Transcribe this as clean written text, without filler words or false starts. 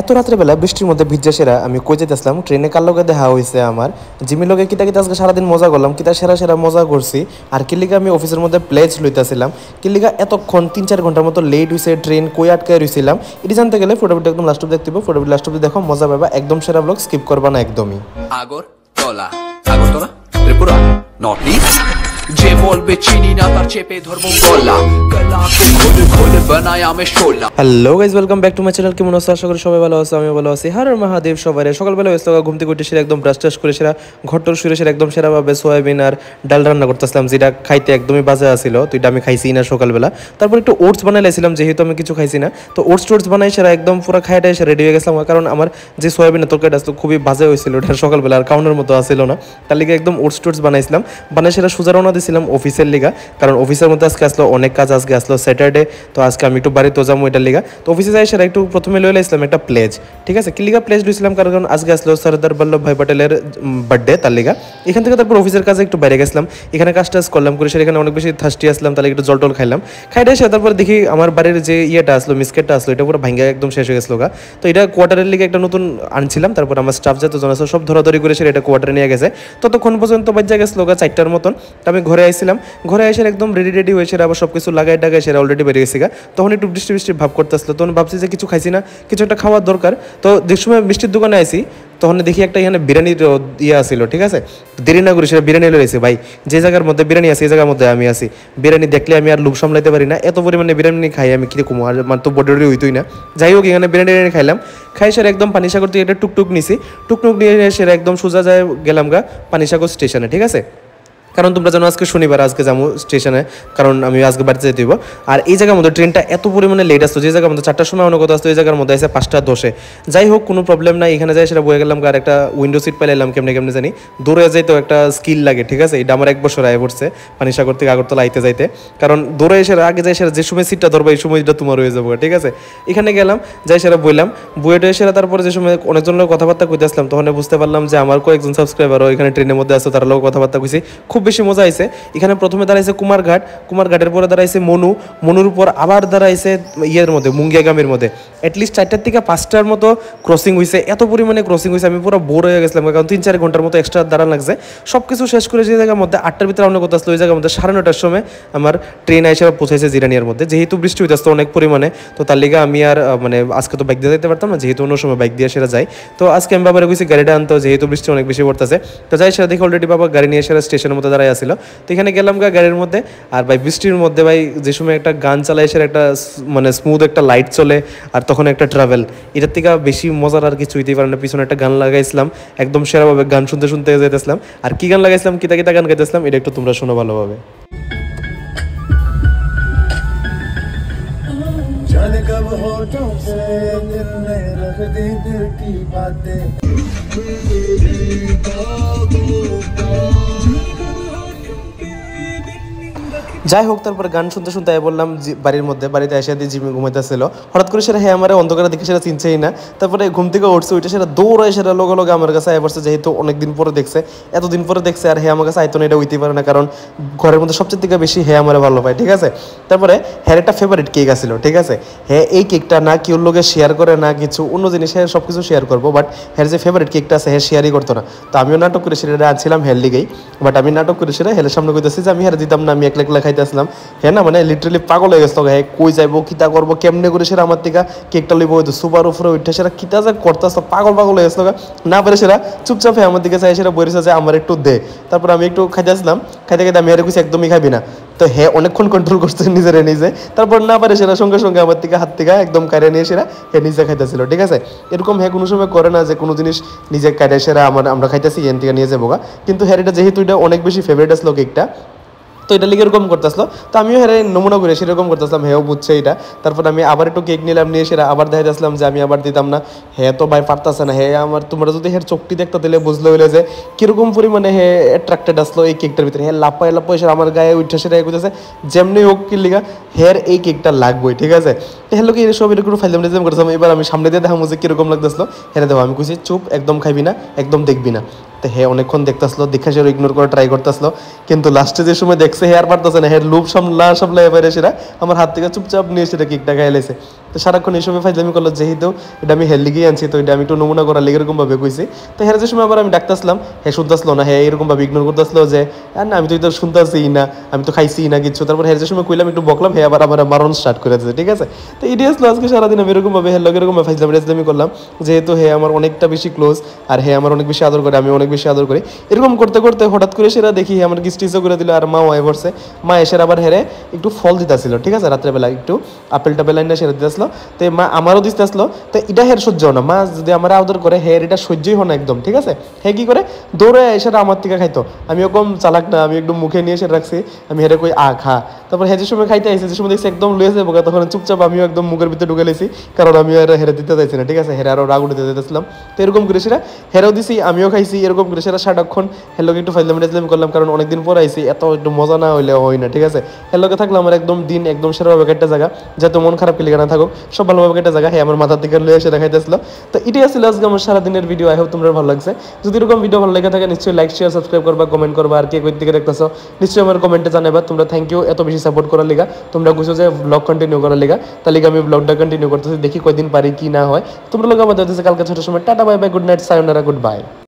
এত রাত্রেবেলা বৃষ্টির মধ্যে ভিজা সেরা আমি কই যেতেছিলাম ট্রেনে কার লগে দেখা হয়েছে আমার জিমির লগে কিতা কিতা আজকে সারাদিন মজা করলাম কিতা সেরা সেরা মজা করছি আর কিলিগা আমি অফিসের মধ্যে প্লেজ লইতেছিলাম কিলিগা এতক্ষণ 3-4 ঘন্টার মতো লেট হয়েছে ট্রেন কই আটকায় রয়েছিলাম এটি জানতে গেলে ফটোভিডিও একদম লাস্ট অব্দি দেখতে হবে ফটোভিডিও লাস্ট অব্দি দেখো মজা পাবা একদম সেরা ব্লগ স্কিপ করবা না একদমই আগরতলা ত্রিপুরা নর্থ ইস্ট যে বলবে চিনি না তার চেপে ধরবো গলা গলাকে খুলে খুলে বানায় আমি শোলা। Hello guys welcome back to my channel. কেমন আছো? আশা করি সবাই ভালো আছে, আমি ভালো আছি। হর মহাদেব সবাই। সকালবেলা হয়েছিল ঘুম থেকে উঠে সেরা একদম ব্রাশ টাশ করে সেরা ঘরটর শুরে সেরা একদম সেরাভাবে সোয়াবিন আর ডাল রান্না করতেছিলাম, যেটা খাইতে একদমই বাজে আসছিল। তো এটা আমি খাইছি না সকালবেলা। তারপর একটু ওটস বানাইলাইছিলাম, যেহেতু আমি কিছু খাইছি না। তো ওটস বানাই সেরা একদম পুরো খাইটা এসে রেডি হয়ে গেছিলাম, কারণ আমার যে সোয়াবিনের তরকারিটা আসতো খুবই বাজে হয়েছিল, ওটা সকালবেলা আর কাউনের মতো আসছিল না। তার লিগে একদম ওটস বানাইছিলাম, বানাই সেরা সোজা রওনা দিয়েছিলাম অফিসের লিগা, কারণ অফিসের মধ্যে আজকে আসলো অনেক কাজ। আজকে আসলো স্যাটারডে, তো আজকে আমি একটু বাড়িতে যাবো এটার লিগা। তো অফিসে যাই সেটা একটু প্রথমে লয়ে লাইছিলাম একটা প্লেজ, ঠিক আছে। কি লিগা প্লেজ লইছিলাম, কারণ আজকে আসলো সরদার বল্লভভাই পটেলের বার্থডে, তার লিগা। এখান থেকে তারপর অফিসের কাজে একটু বাইরে গেছিলাম, এখানে কাজ টাজ করলাম করে সেটা এখানে অনেক বেশি থার্স্টি আসলাম, তাহলে একটু জল টল খাইলাম। খাইটা এসে তারপর দেখি আমার বাড়ির যে ইয়েটা আসলো মিসকেটটা আসলো, এটা পুরো ভাঙ্গা একদম শেষ হয়ে গেছিলো গা। তো এটা কোয়ার্টারের লিগে একটা নতুন আনছিলাম, তারপর আমার স্টাফ যতজন আছে সব ধরাধরি করে সেটা এটা কোয়ার্টারে নিয়ে গেছে। ততক্ষণ পর্যন্ত বাজ্যা গেছিলো গা 4টার মতন। তো আমি ঘরে আইছিলাম, ঘরে এসে একদম রেডি হয়ে সেটা আবার সব কিছু লাগাই টাগাই সেটা অলরেডি বেরিয়ে গেছি গা। তখন একটু বৃষ্টি ভাব করতেছিল, তখন ভাবছি যে কিছু খাইছি না, কিছু একটা খাওয়ার দরকার। তো যে সময় মিষ্টির দোকানে আইছি তখন দেখি একটা এখানে বিরিয়ানির ইয়ে আসছিল, ঠিক আছে। দেরি না করি সেটা বিরিয়ানি রয়েছে ভাই, যে জায়গার মধ্যে বিরিয়ানি আছে এই জায়গার মধ্যে আমি আছি। বিরিয়ানি দেখলে আমি আর লোভ সামলাইতে পারি না, এত পরিমাণে বিরিয়ানি খাই আমি, কিরকম আর মানে তো বডি হইতোই না। যাই হোক এখানে বিরিয়ানি খাইলাম, খাই সেটা একদম পানিসাগর থেকে এটা টুকটুক নিছি, টুকটুক নিয়ে সেটা একদম সোজা যায় গেলাম গা পানিসাগর স্টেশনে, ঠিক আছে। কারণ তোমরা জানো আজকে শনিবার, আজকে যাবো স্টেশনে, কারণ আমি আজকে বাড়িতে যেতে দিব। আর এই জায়গার মধ্যে ট্রেনটা এত পরিমাণে লেট আসতো, যে জায়গার মধ্যে 4টার সময় অনেক কথা আসতো, এই জায়গার মধ্যে আছে 5টা 10-এ। যাই হোক কোনো প্রবলেম নাই, এখানে যাই সেটা বয়ে গেলাম, আর একটা উইন্ডো সিট পাইলাম কেমনে জানি। দৌড়ে যাইতে একটা স্কিল লাগে, ঠিক আছে। এটা আমার 1 বছর আগে পড়ছে পানিসাগর থেকে আগরতলা আইতে যাইতে, কারণ দৌড়ে এসে আগে যাই সেটা যে সময় সিটটা ধরবো এই সময়টা তোমার হয়ে যাবো, ঠিক আছে। এখানে গেলাম, যাই সেটা বইলাম, বইটা এসে তারপরে যে সময় অনেকজনের কথাবার্তা কইতে আসলাম, তখন বুঝতে পারলাম যে আমার কয়েকজন সাবস্ক্রাইবারও এখানে ট্রেনের মধ্যে আসতো, তার লোক কথাবার্তা কইছি, খুব বেশি মজা আইছে। এখানে প্রথমে দাঁড়াইছে কুমারঘাটের পরে দাঁড়াইছে মনুর উপর আবার দাঁড়াইছে ইয়ের মধ্যে মুঙ্গিয়াগামের মধ্যে। অ্যাটলিস্ট 4টার থেকে 5টার মতো ক্রসিং হয়েছে, এত পরিমাণে ক্রসিং হয়েছে আমি পুরো বোর হয়ে গেছিলাম, কারণ 3-4 ঘন্টার মতো এক্সট্রা দাঁড়ান লাগছে। সব কিছু শেষ করে যে জায়গার মধ্যে 8টার ভিতরে অন্য কথা আসলো, ওই জায়গার মধ্যে 9:30টার সময় আমার ট্রেন এসে পৌঁছেছে জিরানিয়ার মধ্যে। যেহেতু বৃষ্টি হইতে আসতো অনেক পরিমাণে, তো তার লিগে আমি আর মানে আজকে তো বাইক দিয়ে যেতে পারতাম না, যেহেতু অন্য সময় বাইক দিয়ে সেরা যাই। তো আজকে আমি বাবার কইছি গাড়িটা আনতো, যেহেতু বৃষ্টি অনেক বেশি পড়তেছে। তো যাই সেটা দেখে অলরেডি বাবা গাড়ি নিয়ে সেরা স্টেশনের মধ্যে দাঁড়াই আসছিল। তো এখানে গেলাম গাড়ির মধ্যে, আর ভাই বৃষ্টির মধ্যে ভাই যে সময় একটা গান চালায় সেটা একটা মানে স্মুথ একটা লাইট চলে, আর তখন একটা ট্রাভেল, এটার থেকে বেশি মজার আর কিছু হইতেই পারে না। পিছনে একটা গান লাগাইছিলাম, একদম সেরাভাবে গান শুনতে যেতেছিলাম। আর কি গান লাগাইছিলাম, কিতা গান গাইতেছিলাম, এটা একটু তোমরা শোনো ভালোভাবে। जाने कब होठों से दिल ने रख दी दिल की बातें। যাই হোক তারপর গান শুনতে বললাম বাড়ির মধ্যে, বাড়িতে এসে দিয়ে জিমে ঘুমাইতেছিল। হঠাৎ করে সেটা আমার অন্ধকারে দেখে সেটা চিনছেই না। তারপরে ঘুম থেকে উঠছে, ওইটা সেটা দৌড়ায় সেটা লগে আমার কাছে আয় পড়ছে, যেহেতু অনেকদিন পরে দেখছে, এতদিন পরে দেখছে। আর আমার কাছে আইতো না, এটা হইতেই পারে না, কারণ ঘরের মধ্যে সবচেয়ে থেকে বেশি আমার ভালো পায়, ঠিক আছে। তারপরে একটা ফেভারিট কেক আসছিল, ঠিক আছে। এই কেকটা না কেউ লোকে শেয়ার করে না কিছু অন্য জিনিস, সব কিছু শেয়ার করবো, বাট যে ফেভারিট কেকটা আছে শেয়ারই করতো না। তো আমিও নাটক করে সেটা আনছিলাম লিগেই, বাট আমি নাটক করে সেটা সামনে কইতেছি যে আমি দিতাম না, আমি একলা খাইতেছিলাম। না মানে লিটারেলি পাগল হয়ে গেছিল, কই যাইবো কিতা করবো কেমনে করে সেটা আমার থেকে কেকটা লইব, হয়তো সুপার উপরে উঠে সেটা কিতা যা করতেছ, পাগল হয়ে গেছিল না পারে সেটা চুপচাপ আমার দিকে চাই সেটা বলেছে যে আমার একটু দে। তারপর আমি একটু খাইতেছিলাম, খাইতে আমি কিছু একদমই খাবি না। তো অনেকক্ষণ কন্ট্রোল করছে নিজে। তারপর না পারে সেটা সঙ্গে আমার থেকে হাত থেকে একদম কারে নিয়ে সেরা নিজে খাইতেছিল, ঠিক আছে। এরকম কোনো সময় করে না যে কোনো জিনিস নিজে কারে সেরা আমরা খাইতেছি এন থেকে নিয়ে যাবো গা। কিন্তু এটা যেহেতু এটা অনেক বেশি ফেভারিট আসলো কেকটা, তো এটা লিগে এরকম করতেছিল। তো আমিও নমুনা করে সেরকম করতেছিলাম, বুঝছে এটা। তারপর আমি আবার একটু কেক নিলাম, নিয়ে সেটা আবার দেখাইতেছিলাম যে আমি আবার দিতাম না। তো ভাই পারতেছে না, আমার তোমরা যদি চোখটি দেখতে দিলে বুঝলে হইলে যে কিরকম পরিমাণে অ্যাট্রাক্টেড আসলো এই কেকটার ভিতরে। লাপাই সে আমার গায়ে উঠে সেটা বুঝতেছে যেমনি হোক কি লিগা এই কেকটা লাগবেই, ঠিক আছে। লোক সব এরকম ফাইলাম করতেছিলাম। এবার আমি সামনে দিয়ে দেখাবো যে কিরকম লাগতেছিল। দেখো আমি কইছি চুপ, একদম খাইবি না, একদম দেখবি না। তো হে অনেকক্ষণ দেখতেছিল, দেখে সে ইগনোর করে ট্রাই করতেছিল, কিন্তু লাস্টে যে সময় দেখছে হে আর পারতেছে না, হে লুপ সামলা এবারে সেটা আমার হাত থেকে চুপচাপ নিয়ে সেটা কিকটা খাইলেছে। তো সারাক্ষণ এই সময় ফাইজলামি করলো, যেহেতু এটা আমি হের লিগেই আনছি, তো এটা আমি একটু নমুনা করার লিগে এরকম ভাবে কইছি। তো হের যে সময় আবার আমি ডাকতেছিলাম, হে শুনতেছিল না, হে এরকম ভাবে ইগনোর করতেছিল যে না আমি তো এটা শুনতেছি না, আমি তো খাইছি না কিছু। তারপর হের যে সময় কইলাম একটু বকলাম, হে আবার আমার মারণ স্টার্ট করে দিয়েছে, ঠিক আছে। তো এটাই আসলো আজকে সারাদিন আমি এরকম ভাবে হের লগে এরকম ফাইজলামি করলাম, যেহেতু হে আমার অনেকটা বেশি ক্লোজ আর হে আমার অনেক বেশি আদর করে, আমি অনেক বেশি আদর করি। এরকম করতে করতে হঠাৎ করে সেরা দেখি আমার কিস্টিসও করে দিল, আর মাও আয় পড়ছে। মা এসে আবার হেরে একটু ফল দিতেছিল, ঠিক আছে, রাত্রেবেলা একটু আপেল টাপেল আইনা সেরা দিতেছিল। তো মা আমারও দিতে আসলো, তো এটা হের সহ্য না, মা যদি আমার আদর করে হের এটা সহ্যই হয় না একদম, ঠিক আছে। হে কি করে দৌড়ে এসে আমার থেকে খাইতো, আমি ওরকম চালাক না, আমি একদম মুখে নিয়ে এসে রাখছি, আমি হেরে কই খা। তারপর হে যে সময় খাইতে আইসে, যে সময় দেখছি একদম লুয়েছে বোকা, তখন চুপচাপ আমিও একদম মুখের ভিতরে ঢুকে লেছি, কারণ আমি আর হেরে দিতে চাইছি না, ঠিক আছে। হেরে আরও রাগ উঠে দিতেছিলাম। তো এরকম করে সেরা হেরেও দিছি, আমিও খাইছি, এরকম করে সেরা সারাক্ষণ হেলোকে একটু ফাইজলামি করলাম, কারণ অনেকদিন পর আইসি, এত একটু মজা না হইলে হয় না, ঠিক আছে। হেলোকে থাকলে আমার একদম দিন একদম সেরাভাবে একটা জায়গা, যাতে মন খারাপ পেলে না থাকুক, সব ভালোভাবে একটা জায়গা। হ্যাঁ, আমার মাথার দিকে লুয়ে এসে দেখাইতেছিল। তো এটাই আসলে আজকে আমার সারাদিনের ভিডিও। আই হোপ তোমরা ভালো লাগছে। যদি এরকম ভিডিও ভালো লেগে থাকে নিশ্চয়ই লাইক শেয়ার সাবস্ক্রাইব করবা, কমেন্ট করবা, আর কে কই দিকে দেখতেছো নিশ্চয়ই আমার কমেন্টে জানাবা। তোমরা থ্যাংক ইউ এত বেশি সাপোর্ট করার লিগা, তোমরা বুঝছো যে ব্লগ কন্টিনিউ করার লিগা, তাহলে আমি ব্লগটা কন্টিনিউ করতেছি, দেখি কয়দিন পারি কি না হয়। তোমরা লোক আমাদের কালকে ছোট সময় tata bye bye, good night, sayonara, good by.